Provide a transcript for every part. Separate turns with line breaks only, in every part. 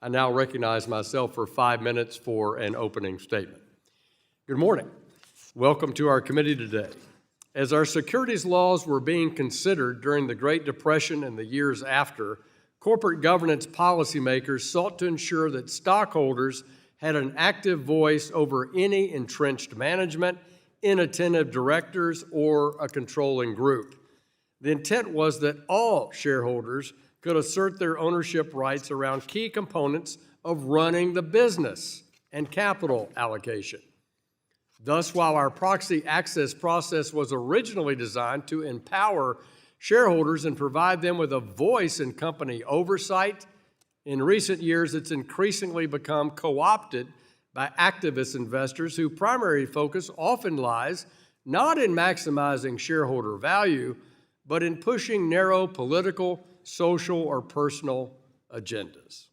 I now recognize myself for 5 minutes for an opening statement. Good morning. Welcome to our committee today. As our securities laws were being considered during the Great Depression and the years after, corporate governance policymakers sought to ensure that stockholders had an active voice over any entrenched management, inattentive directors, or a controlling group. The intent was that all shareholders could assert their ownership rights around key components of running the business and capital allocation. Thus, while our proxy access process was originally designed to empower shareholders and provide them with a voice in company oversight, in recent years it's increasingly become co-opted by activist investors whose primary focus often lies not in maximizing shareholder value, but in pushing narrow political, social, or personal agendas.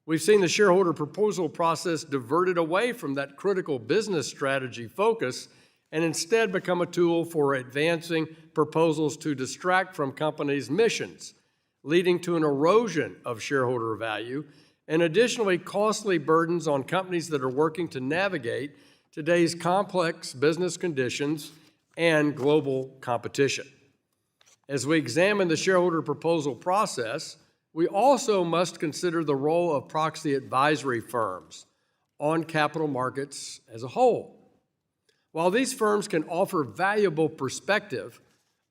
We've seen the shareholder proposal process diverted away from that critical business strategy focus and instead become a tool for advancing proposals to distract from companies' missions, leading to an erosion of shareholder value and additionally costly burdens on companies that are working to navigate today's complex business conditions and global competition. As we examine the shareholder proposal process, we also must consider the role of proxy advisory firms on capital markets as a whole. While these firms can offer valuable perspective,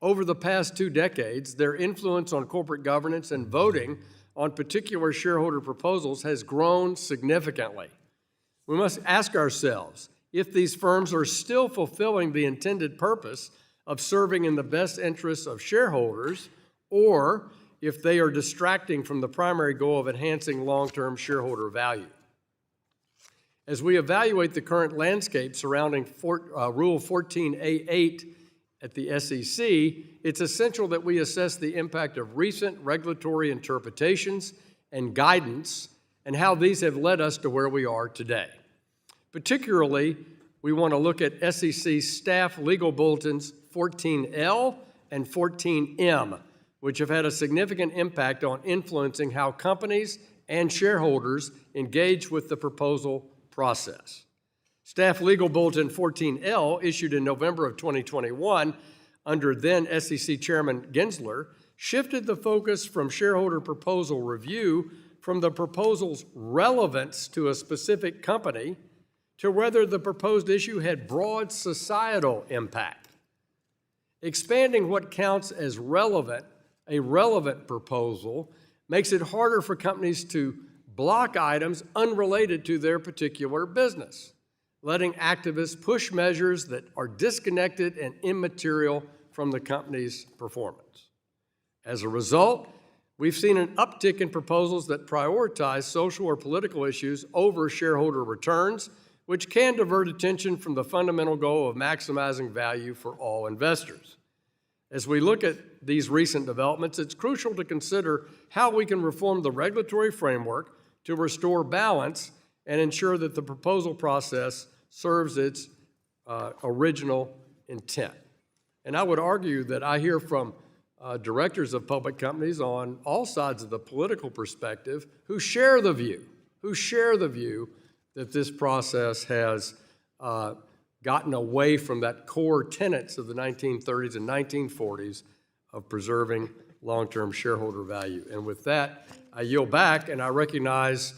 over the past 2 decades, their influence on corporate governance and voting on particular shareholder proposals has grown significantly. We must ask ourselves if these firms are still fulfilling the intended purpose of serving in the best interests of shareholders, or if they are distracting from the primary goal of enhancing long-term shareholder value. As we evaluate the current landscape surrounding Rule 14a-8 at the SEC, it's essential that we assess the impact of recent regulatory interpretations and guidance and how these have led us to where we are today. Particularly, we want to look at SEC staff legal bulletins 14L and 14M, which have had a significant impact on influencing how companies and shareholders engage with the proposal process. Staff Legal Bulletin 14L, issued in November of 2021 under then SEC Chairman Gensler, shifted the focus from shareholder proposal review from the proposal's relevance to a specific company to whether the proposed issue had broad societal impact. Expanding what counts as relevant, a relevant proposal, makes it harder for companies to block items unrelated to their particular business, letting activists push measures that are disconnected and immaterial from the company's performance. As a result, we've seen an uptick in proposals that prioritize social or political issues over shareholder returns, which can divert attention from the fundamental goal of maximizing value for all investors. As we look at these recent developments, it's crucial to consider how we can reform the regulatory framework to restore balance and ensure that the proposal process serves its original intent. And I would argue that I hear from directors of public companies on all sides of the political perspective who share the view that this process has gotten away from that core tenets of the 1930s and 1940s of preserving long-term shareholder value. And with that, I yield back and I recognize